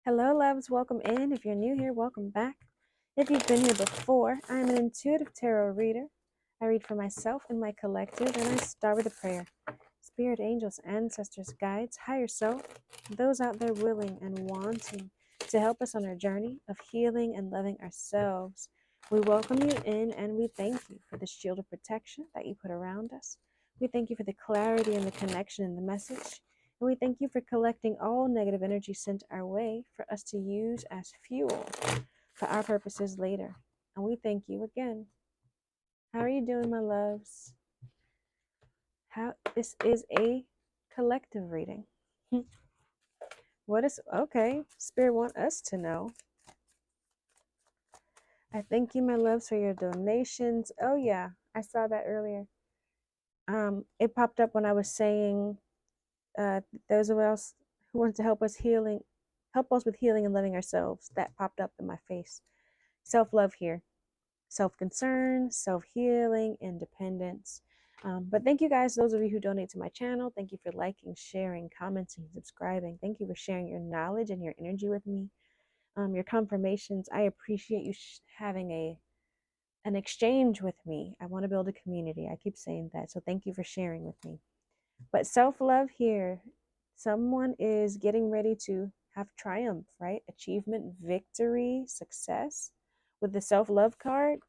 Hello, loves. Welcome in. If you're new here, welcome back. If you've been here before, I'm an intuitive tarot reader. I read for myself and my collective, and I start with a prayer. Spirit, angels, ancestors, guides, higher self, those out there willing and wanting to help us on our journey of healing and loving ourselves. We welcome you in and we thank you for the shield of protection that you put around us. We thank you for the clarity and the connection in the message. And we thank you for collecting all negative energy sent our way for us to use as fuel for our purposes later. And we thank you again. How are you doing, my loves? This is a collective reading. What is okay? Spirit want us to know. I thank you, my loves, for your donations. Oh yeah, I saw that earlier. It popped up when I was saying those of us who want to help us with healing and loving ourselves. That popped up in my face. Self-love here, self-concern, self-healing, independence. But thank you guys, those of you who donate to my channel. Thank you for liking, sharing, commenting, subscribing. Thank you for sharing your knowledge and your energy with me. Your confirmations. I appreciate you having an exchange with me. I want to build a community. I keep saying that. So thank you for sharing with me. But self-love here, someone is getting ready to have triumph, right? Achievement, victory, success. With the self-love card,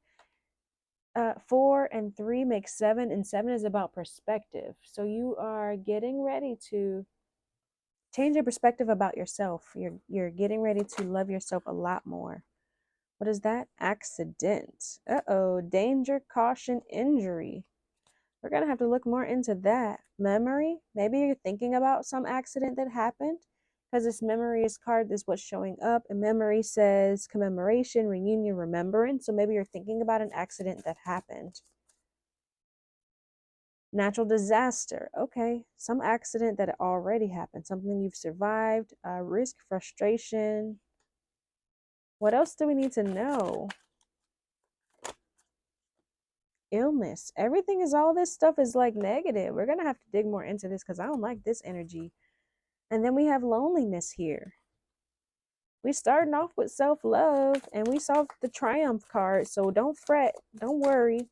4 and 3 make 7, and 7 is about perspective. So you are getting ready to change your perspective about yourself. You're getting ready to love yourself a lot more. What is that? Accident. Uh-oh. Danger, caution, injury. We're going to have to look more into that. Memory. Maybe you're thinking about some accident that happened, because this memories card is what's showing up. And memory says commemoration, reunion, remembrance. So maybe you're thinking about an accident that happened. Natural disaster. Okay. Some accident that already happened. Something you've survived. Risk, frustration. What else do we need to know? Illness. Everything is, all this stuff is like negative. We're going to have to dig more into this because I don't like this energy. And then we have loneliness here. We starting off with self-love and we saw the triumph card. So don't fret. Don't worry.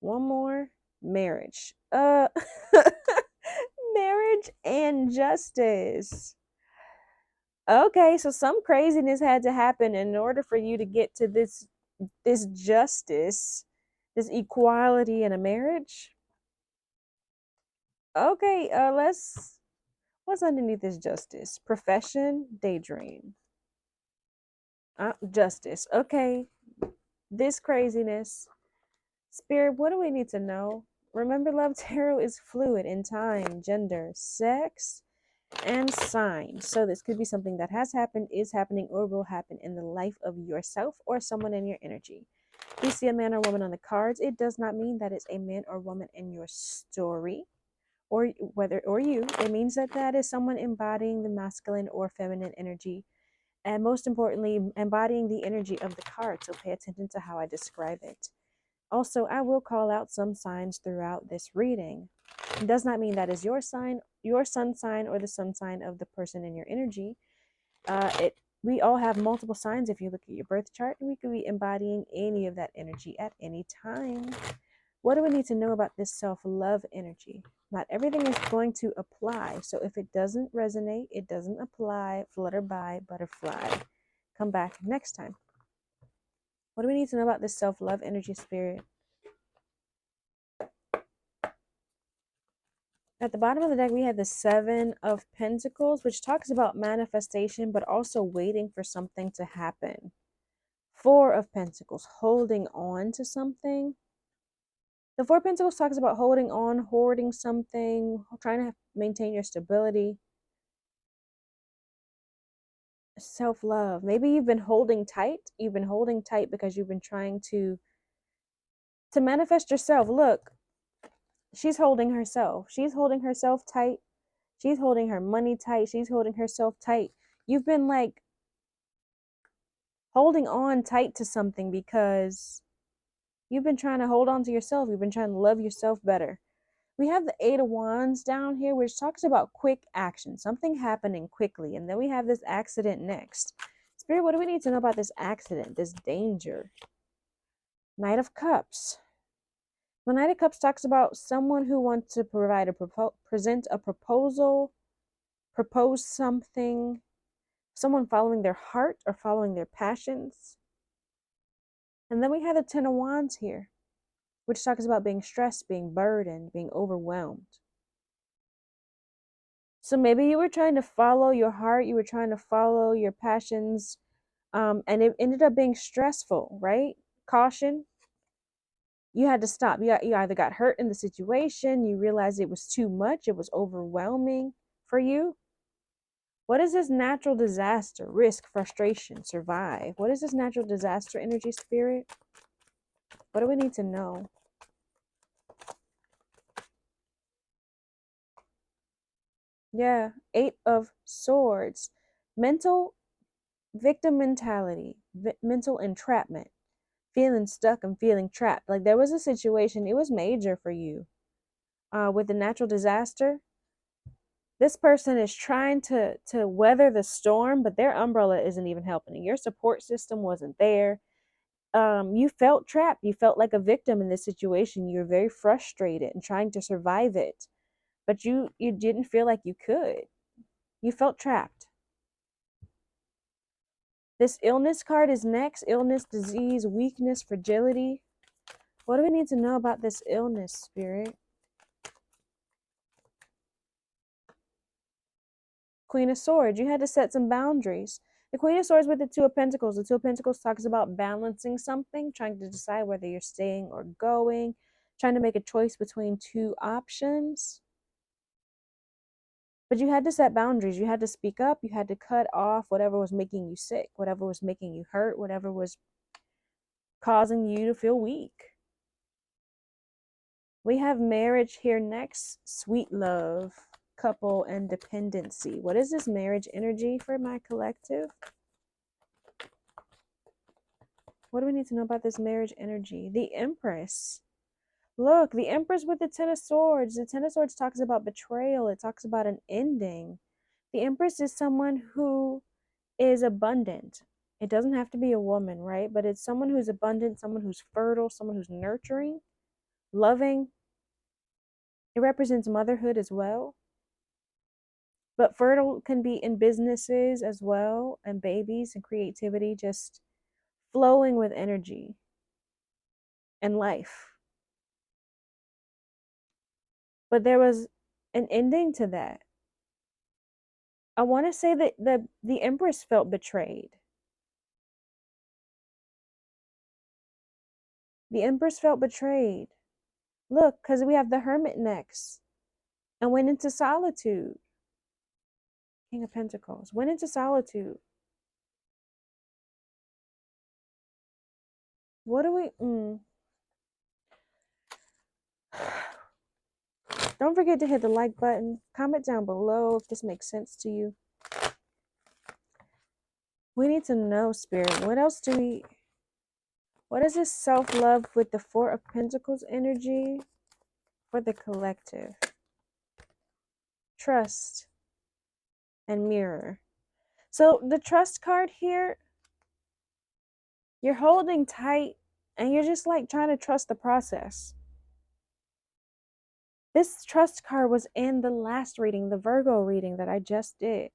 One more. Marriage. Marriage and justice. Okay, so some craziness had to happen in order for you to get to this justice, this equality in a marriage. Okay, what's underneath this justice? Profession, daydream. Justice. Okay, this craziness. Spirit, what do we need to know? Remember, love tarot is fluid in time, gender, sex, and sign. So this could be something that has happened, is happening, or will happen in the life of yourself or someone in your energy. If you see a man or woman on the cards, it does not mean that it's a man or woman in your story, or you. It means that that is someone embodying the masculine or feminine energy, and most importantly, embodying the energy of the card. So pay attention to how I describe it. Also, I will call out some signs throughout this reading. It does not mean that is your sign, your sun sign, or the sun sign of the person in your energy. We all have multiple signs if you look at your birth chart, and we could be embodying any of that energy at any time. What do we need to know about this self-love energy? Not everything is going to apply. So if it doesn't resonate, it doesn't apply. Flutter by, butterfly. Come back next time. What do we need to know about this self-love energy, Spirit? At the bottom of the deck, we have the 7 of Pentacles, which talks about manifestation, but also waiting for something to happen. 4 of Pentacles, holding on to something. The 4 of Pentacles talks about holding on, hoarding something, trying to maintain your stability. Self-love. Maybe you've been holding tight. You've been holding tight because you've been trying to manifest yourself. Look, she's holding herself. She's holding herself tight. She's holding her money tight. She's holding herself tight. You've been like holding on tight to something because you've been trying to hold on to yourself. You've been trying to love yourself better. We have the Eight of Wands down here, which talks about quick action, something happening quickly. And then we have this accident next. Spirit, what do we need to know about this accident, this danger? Knight of Cups. The Knight of Cups talks about someone who wants to present a proposal, propose something, someone following their heart or following their passions. And then we have the Ten of Wands here, which talks about being stressed, being burdened, being overwhelmed. So maybe you were trying to follow your heart, you were trying to follow your passions, and it ended up being stressful, right? Caution. You had to stop. You either got hurt in the situation, you realized it was too much, it was overwhelming for you. What is this natural disaster? Risk, frustration, survive. What is this natural disaster energy, Spirit? What do we need to know? Yeah, Eight of Swords. Mental victim mentality, mental entrapment, feeling stuck and feeling trapped. Like there was a situation, it was major for you. With the natural disaster, this person is trying to weather the storm, but their umbrella isn't even helping. Your support system wasn't there. You felt trapped. You felt like a victim in this situation. You were very frustrated and trying to survive it, but you didn't feel like you could. You felt trapped. This illness card is next. Illness, disease, weakness, fragility. What do we need to know about this illness, Spirit? Queen of Swords. You had to set some boundaries. The Queen of Swords with the Two of Pentacles. The Two of Pentacles talks about balancing something, trying to decide whether you're staying or going, trying to make a choice between two options. But you had to set boundaries. You had to speak up. You had to cut off whatever was making you sick, whatever was making you hurt, whatever was causing you to feel weak. We have marriage here next. Sweet love, couple, and dependency. What is this marriage energy for my collective? What do we need to know about this marriage energy? The Empress. Look, the Empress with the Ten of Swords. The Ten of Swords talks about betrayal. It talks about an ending. The Empress is someone who is abundant. It doesn't have to be a woman, right? But it's someone who's abundant, someone who's fertile, someone who's nurturing, loving. It represents motherhood as well. But fertile can be in businesses as well, and babies and creativity, just flowing with energy and life. But there was an ending to that. I want to say that the Empress felt betrayed. The Empress felt betrayed. Look, because we have the Hermit next and went into solitude. King of Pentacles went into solitude. What do we... Don't forget to hit the like button. Comment down below if this makes sense to you. We need to know, Spirit. What else do we... What is this self-love with the Four of Pentacles energy for the collective? Trust and mirror. So the trust card here, you're holding tight and you're just like trying to trust the process. This trust card was in the last reading, the Virgo reading that I just did.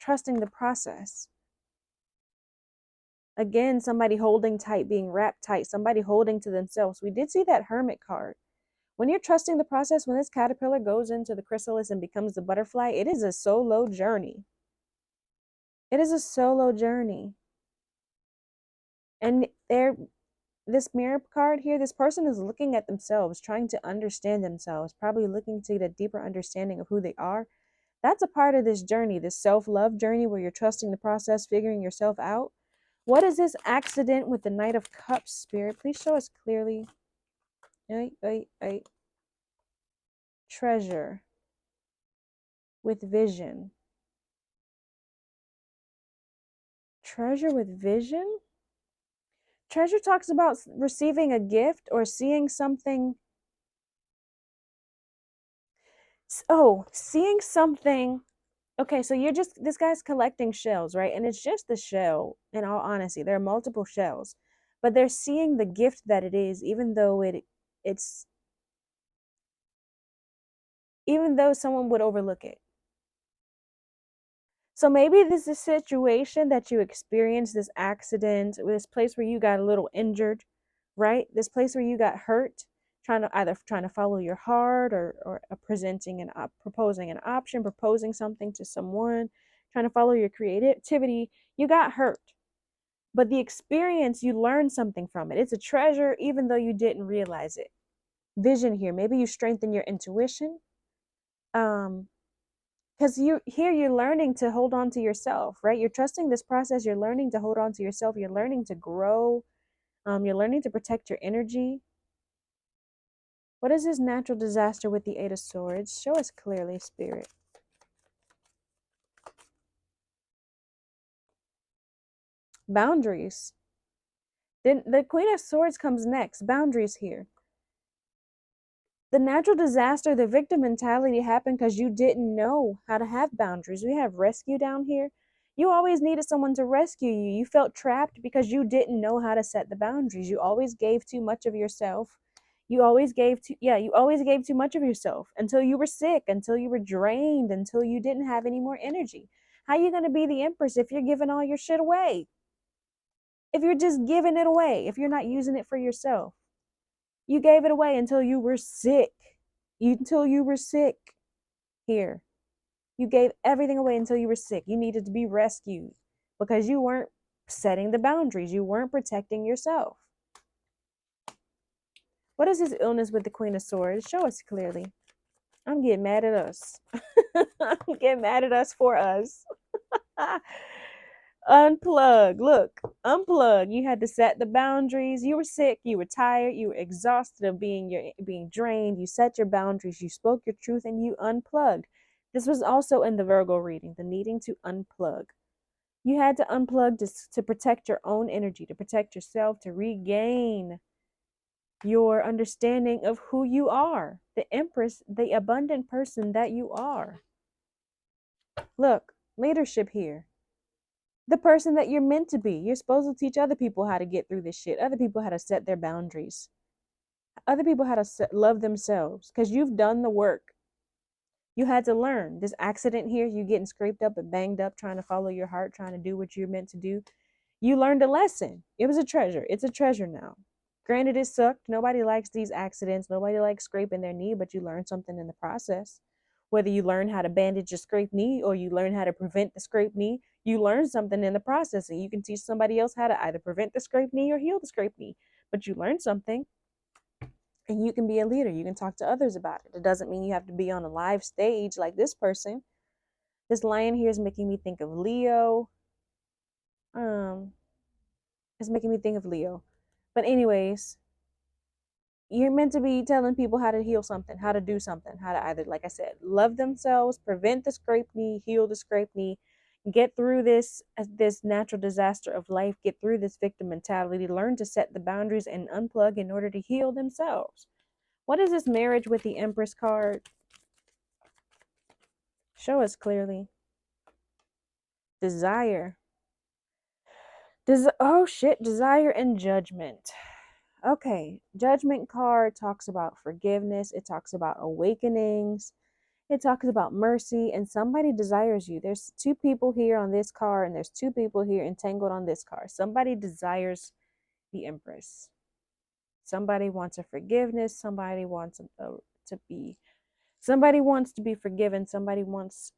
Trusting the process. Again, somebody holding tight, being wrapped tight, somebody holding to themselves. We did see that Hermit card. When you're trusting the process, when this caterpillar goes into the chrysalis and becomes the butterfly, it is a solo journey. It is a solo journey. And this mirror card here, this person is looking at themselves, trying to understand themselves, probably looking to get a deeper understanding of who they are. That's a part of this journey, this self-love journey where you're trusting the process, figuring yourself out. What is this accident with the Knight of Cups, Spirit? Please show us clearly. Treasure with vision. Treasure with vision? Treasure talks about receiving a gift or seeing something Oh, seeing something. Okay, so you're just this guy's collecting shells, right? And it's just the shell, in all honesty. There are multiple shells. But they're seeing the gift that it is, it's even though someone would overlook it. So maybe this is a situation that you experienced, this accident, this place where you got a little injured, right? This place where you got hurt, trying to follow your heart, or proposing an option, proposing something to someone, trying to follow your creativity. You got hurt, but the experience, you learned something from it. It's a treasure, even though you didn't realize it. Vision here. Maybe you strengthen your intuition. Because you're learning to hold on to yourself, right? You're trusting this process. You're learning to hold on to yourself. You're learning to grow. You're learning to protect your energy. What is this natural disaster with the Eight of Swords? Show us clearly, Spirit. Boundaries. Then the Queen of Swords comes next. Boundaries here. The natural disaster, the victim mentality happened because you didn't know how to have boundaries. We have rescue down here. You always needed someone to rescue you. You felt trapped because you didn't know how to set the boundaries. You always gave too much of yourself. You always gave too much of yourself until you were sick, until you were drained, until you didn't have any more energy. How are you going to be the empress if you're giving all your shit away? If you're just giving it away, if you're not using it for yourself? You gave it away until you were sick. Until you were sick here. You gave everything away until you were sick. You needed to be rescued because you weren't setting the boundaries. You weren't protecting yourself. What is this illness with the Queen of Swords? Show us clearly. I'm getting mad at us. I'm getting mad at us for us. Unplug. Look, unplug. You had to set the boundaries. You were sick. You were tired. You were exhausted of being drained. You set your boundaries. You spoke your truth, and you unplugged. This was also in the Virgo reading, the needing to unplug. You had to unplug to protect your own energy, to protect yourself, to regain your understanding of who you are, the Empress, the abundant person that you are. Look, leadership here. The person that you're meant to be. You're supposed to teach other people how to get through this shit, other people how to set their boundaries, other people how to love themselves, because you've done the work. You had to learn. This accident here, you getting scraped up and banged up, trying to follow your heart, trying to do what you're meant to do. You learned a lesson. It was a treasure. It's a treasure now. Granted, it sucked. Nobody likes these accidents. Nobody likes scraping their knee, but you learn something in the process. Whether you learn how to bandage a scraped knee or you learn how to prevent the scraped knee, you learn something in the process, and you can teach somebody else how to either prevent the scraped knee or heal the scraped knee. But you learn something, and you can be a leader. You can talk to others about it. It doesn't mean you have to be on a live stage like this person. This lion here is making me think of Leo. It's making me think of Leo. But anyways, you're meant to be telling people how to heal something, how to do something, how to either, like I said, love themselves, prevent the scraped knee, heal the scraped knee, get through this natural disaster of life, get through this victim mentality, learn to set the boundaries and unplug in order to heal themselves. What is this marriage with the Empress card? Show us clearly. Desire. Oh shit, desire and judgment. Okay, judgment card talks about forgiveness. It talks about awakenings. It talks about mercy, and somebody desires you. There's two people here on this card, and there's two people here entangled on this card. Somebody desires the Empress. Somebody wants a forgiveness. Somebody wants to be forgiven. Somebody wants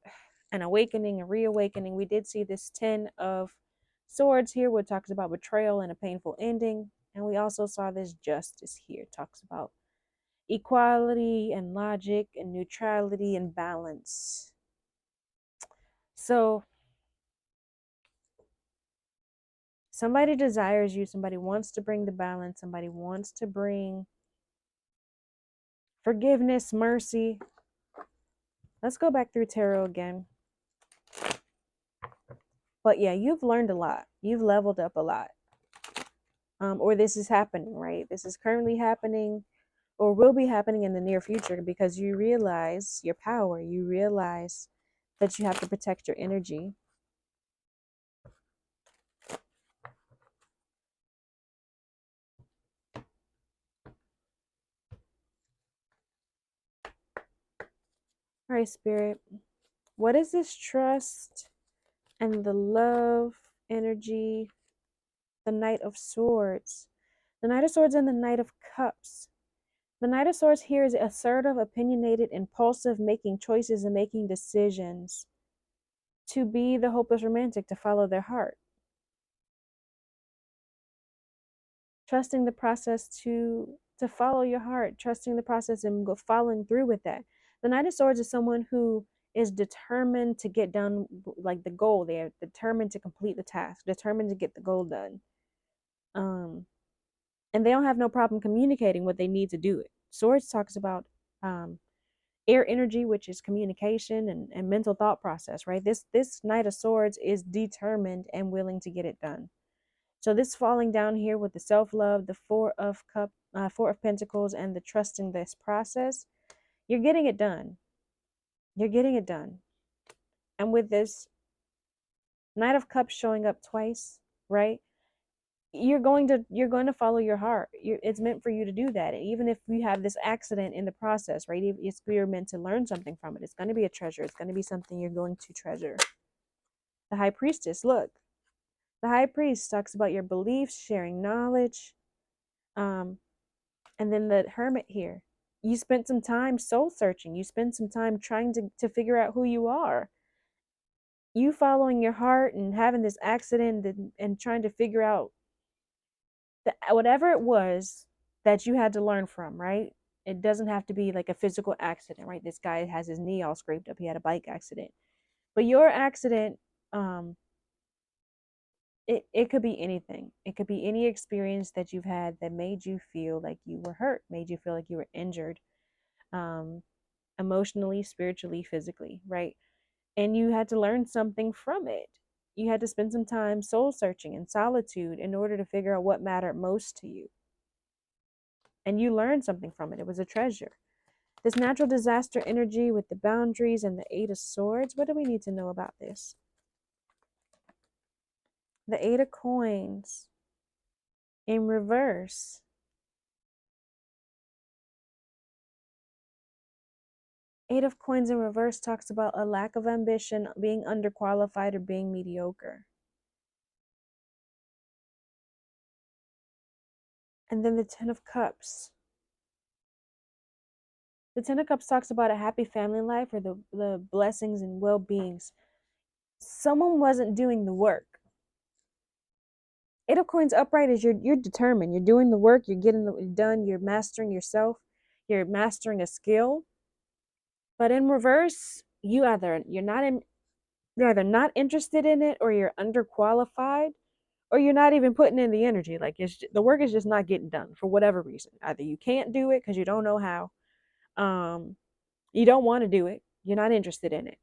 an awakening, a reawakening. We did see this 10 of Swords here, which talks about betrayal and a painful ending. And we also saw this Justice here. It talks about equality and logic and neutrality and balance. So somebody desires you. Somebody wants to bring the balance. Somebody wants to bring forgiveness, mercy. Let's go back through tarot again. But yeah, you've learned a lot. You've leveled up a lot. Or this is happening, right? This is currently happening. or will be happening in the near future, because you realize your power. You realize that you have to protect your energy. All right, Spirit. What is this trust and the love energy? The Knight of Swords. The Knight of Swords and the Knight of Cups. The Knight of Swords here is assertive, opinionated, impulsive, making choices and making decisions. To be the hopeless romantic, to follow their heart. Trusting the process to follow your heart, trusting the process and following through with that. The Knight of Swords is someone who is determined to get done, like the goal. They are determined to complete the task, determined to get the goal done. And they don't have no problem communicating what they need to do it. Swords talks about air energy, which is communication and mental thought process, right? This Knight of Swords is determined and willing to get it done. So this falling down here with the self-love, the Four of Pentacles, and the trusting this process, you're getting it done. You're getting it done. And with this Knight of Cups showing up twice, right? You're going to follow your heart. It's meant for you to do that. And even if you have this accident in the process, right? You're meant to learn something from it. It's going to be a treasure. It's going to be something you're going to treasure. The High Priestess, look. The High Priest talks about your beliefs, sharing knowledge. And then the Hermit here. You spent some time soul searching. You spent some time trying to figure out who you are. You following your heart and having this accident and trying to figure out whatever it was that you had to learn from, right? It doesn't have to be like a physical accident, right? This guy has his knee all scraped up. He had a bike accident. But your accident, it could be anything. It could be any experience that you've had that made you feel like you were hurt, made you feel like you were injured, emotionally, spiritually, physically, right? And you had to learn something from it. You had to spend some time soul searching in solitude in order to figure out what mattered most to you. And you learned something from it. It was a treasure. This natural disaster energy with the boundaries and the Eight of Swords. What do we need to know about this? The Eight of Coins in reverse. Eight of Coins in reverse talks about a lack of ambition, being underqualified, or being mediocre. And then the Ten of Cups. The Ten of Cups talks about a happy family life, or the blessings and well-beings. Someone wasn't doing the work. Eight of Coins upright is you're determined. You're doing the work. You're getting it done. You're mastering yourself. You're mastering a skill. But in reverse, you're either not interested in it, or you're underqualified, or you're not even putting in the energy. Like the work is just not getting done for whatever reason. Either you can't do it because you don't know how, you don't want to do it, you're not interested in it,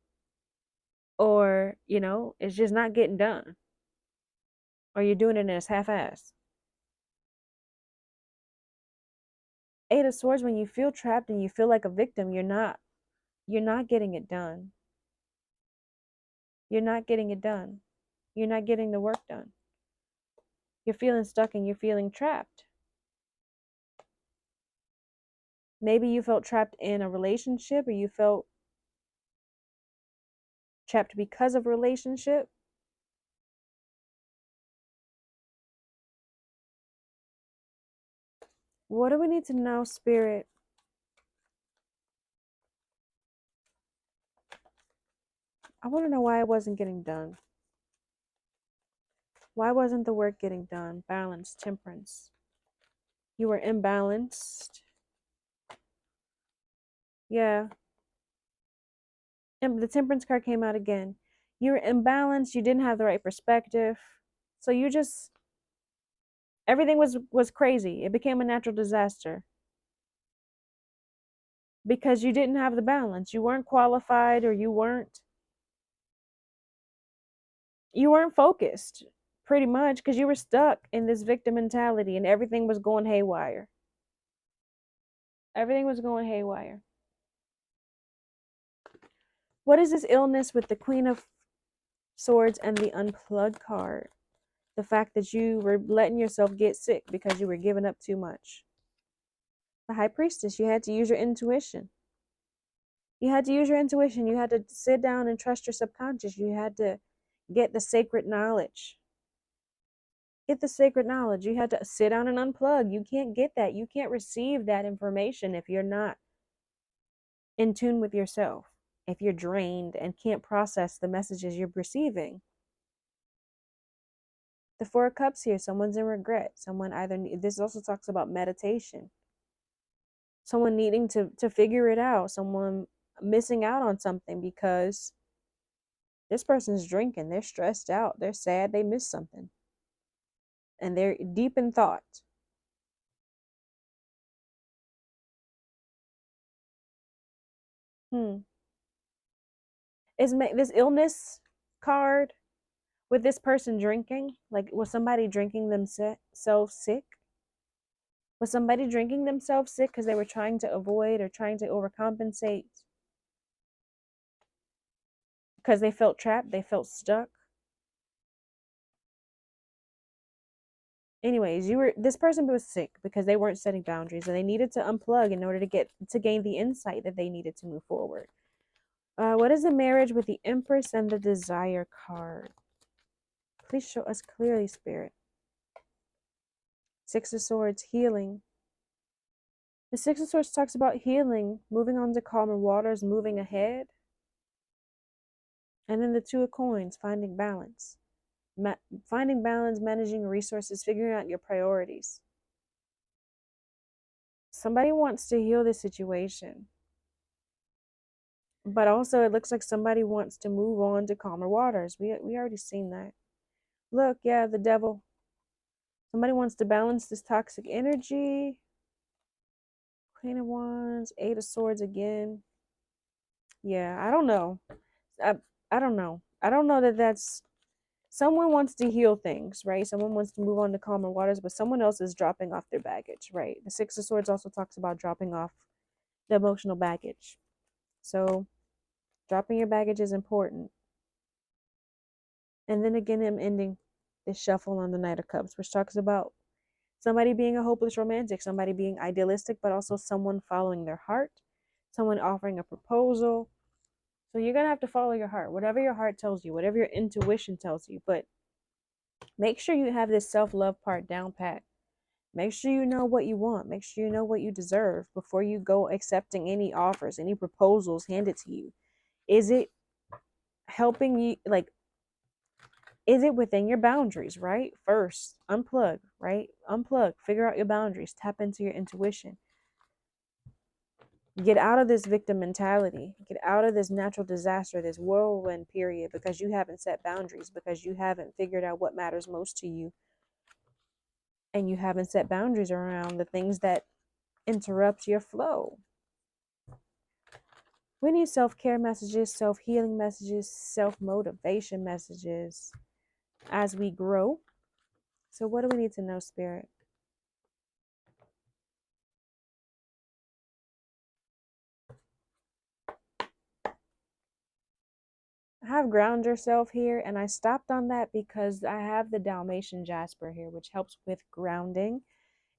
or it's just not getting done, or you're doing it as half-assed. Eight of Swords, when you feel trapped and you feel like a victim, you're not getting it done. You're not getting it done. You're not getting the work done. You're feeling stuck and you're feeling trapped. Maybe you felt trapped in a relationship, or you felt trapped because of a relationship. What do we need to know, Spirit? I want to know why it wasn't getting done. Why wasn't the work getting done? Balance, temperance. You were imbalanced. Yeah. And the temperance card came out again. You were imbalanced. You didn't have the right perspective. So everything was crazy. It became a natural disaster because you didn't have the balance. You weren't qualified, or you weren't focused, pretty much, because you were stuck in this victim mentality and everything was going haywire. Everything was going haywire. What is this illness with the Queen of Swords and the Unplugged card? The fact that you were letting yourself get sick because you were giving up too much. The High Priestess, you had to use your intuition. You had to use your intuition. You had to sit down and trust your subconscious. You had to get the sacred knowledge. Get the sacred knowledge. You had to sit down and unplug. You can't get that. You can't receive that information if you're not in tune with yourself, if you're drained and can't process the messages you're receiving. The Four of Cups here, someone's in regret. Someone either, this also talks about meditation. Someone needing to figure it out. Someone missing out on something because this person's drinking. They're stressed out. They're sad. They missed something. And they're deep in thought. Is this illness card with this person drinking? Like, was somebody drinking themselves sick? Was somebody drinking themselves sick because they were trying to avoid or trying to overcompensate? Because they felt trapped, they felt stuck. Anyways, this person was sick because they weren't setting boundaries and they needed to unplug in order to gain the insight that they needed to move forward. What is the marriage with the Empress and the Desire card? Please show us clearly, Spirit. Six of Swords, healing. The Six of Swords talks about healing, moving on to calmer waters, moving ahead. And then the Two of Coins, finding balance. Finding balance, managing resources, figuring out your priorities. Somebody wants to heal this situation. But also it looks like somebody wants to move on to calmer waters. We already seen that. Look, yeah, the Devil. Somebody wants to balance this toxic energy. Queen of Wands, Eight of Swords again. Yeah, I don't know. I, I don't know. I don't know that that's someone wants to heal things, right? Someone wants to move on to calmer waters, but someone else is dropping off their baggage, right? The Six of Swords also talks about dropping off the emotional baggage. So dropping your baggage is important. And then again, I'm ending this shuffle on the Knight of Cups, which talks about somebody being a hopeless romantic, somebody being idealistic, but also someone following their heart, someone offering a proposal. So you're going to have to follow your heart, whatever your heart tells you, whatever your intuition tells you. But make sure you have this self-love part down pat. Make sure you know what you want. Make sure you know what you deserve before you go accepting any offers, any proposals handed to you. Is it helping you? Like, is it within your boundaries, right? First, unplug, right? Unplug, figure out your boundaries, tap into your intuition. Get out of this victim mentality. Get out of this natural disaster, this whirlwind period, because you haven't set boundaries, because you haven't figured out what matters most to you. And you haven't set boundaries around the things that interrupt your flow. We need self-care messages, self-healing messages, self-motivation messages as we grow. So what do we need to know, Spirit? Have ground yourself here, and I stopped on that because I have the Dalmatian Jasper here, which helps with grounding.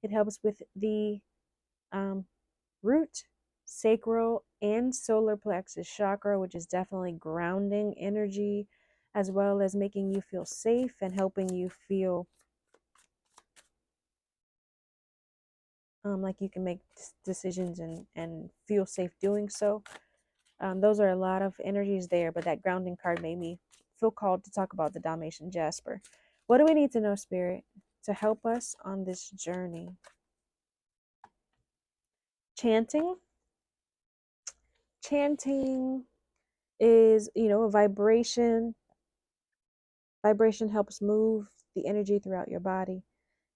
It helps with the root, sacral, and solar plexus chakra, which is definitely grounding energy, as well as making you feel safe and helping you feel like you can make decisions and feel safe doing so. Those are a lot of energies there, but that grounding card made me feel called to talk about the Dalmatian Jasper. What do we need to know, Spirit, to help us on this journey? Chanting. Chanting is, a vibration. Vibration helps move the energy throughout your body.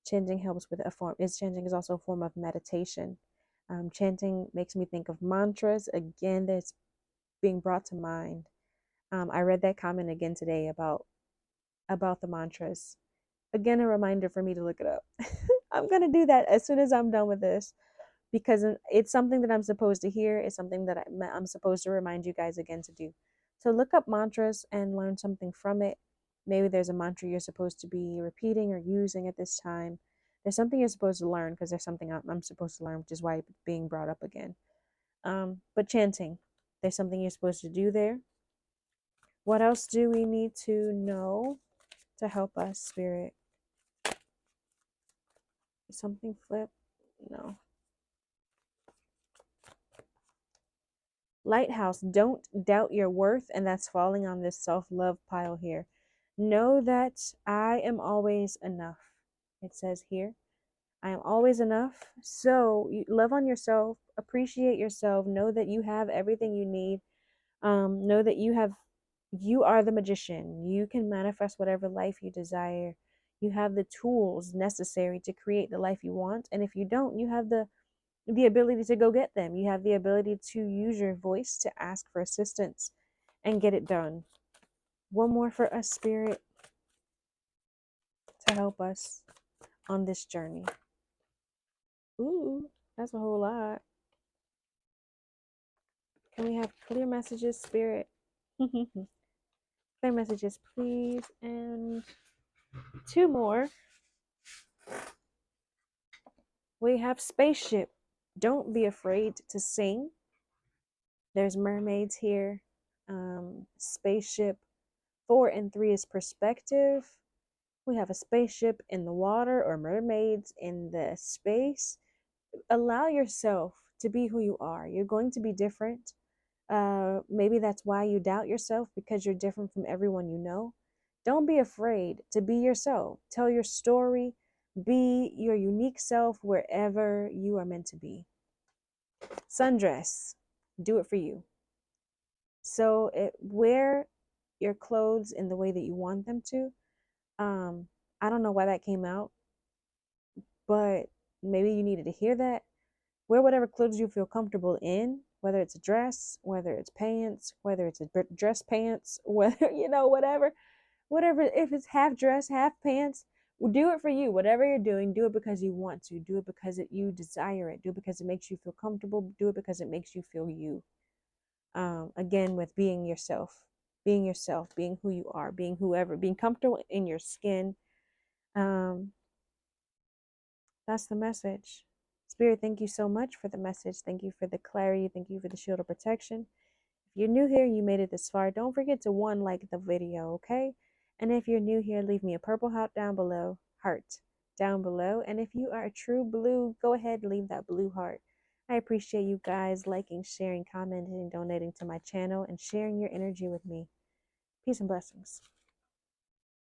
Chanting helps with chanting is also a form of meditation. Chanting makes me think of mantras. Again, that's being brought to mind. I read that comment again today about the mantras. Again, a reminder for me to look it up. I'm going to do that as soon as I'm done with this because it's something that I'm supposed to hear. It's something that I'm supposed to remind you guys again to do. So look up mantras and learn something from it. Maybe there's a mantra you're supposed to be repeating or using at this time. There's something you're supposed to learn, because there's something I'm supposed to learn, which is why it's being brought up again. But chanting, there's something you're supposed to do there. What else do we need to know to help us, Spirit? Something flip? No. Lighthouse, don't doubt your worth, and that's falling on this self-love pile here. Know that I am always enough. It says here, I am always enough. So you love on yourself, appreciate yourself, know that you have everything you need. Know that you are the magician. You can manifest whatever life you desire. You have the tools necessary to create the life you want. And if you don't, you have the ability to go get them. You have the ability to use your voice to ask for assistance and get it done. One more for us, Spirit, to help us on this journey. Ooh, that's a whole lot. Can we have clear messages, Spirit? Clear messages, please. And two more. We have spaceship. Don't be afraid to sing. There's mermaids here. Spaceship. 4 and 3 is perspective. We have a spaceship in the water, or mermaids in the space. Allow yourself to be who you are. You're going to be different. Maybe that's why you doubt yourself, because you're different from everyone you know. Don't be afraid to be yourself. Tell your story. Be your unique self wherever you are meant to be. Sundress. Do it for you. So wear your clothes in the way that you want them to. I don't know why that came out, but maybe you needed to hear that. Wear whatever clothes you feel comfortable in, whether it's a dress, whether it's pants, whether it's a dress pants, whether, whatever, if it's half dress, half pants, do it for you. Whatever you're doing, do it because you want to. Do it because you desire it. Do it because it makes you feel comfortable. Do it because it makes you feel you. Again, with being yourself, being who you are, being whoever, being comfortable in your skin. That's the message. Spirit, thank you so much for the message. Thank you for the clarity. Thank you for the shield of protection. If you're new here and you made it this far, don't forget to like the video, okay? And if you're new here, leave me a purple heart down below. And if you are a true blue, go ahead and leave that blue heart. I appreciate you guys liking, sharing, commenting, donating to my channel, and sharing your energy with me. Peace and blessings.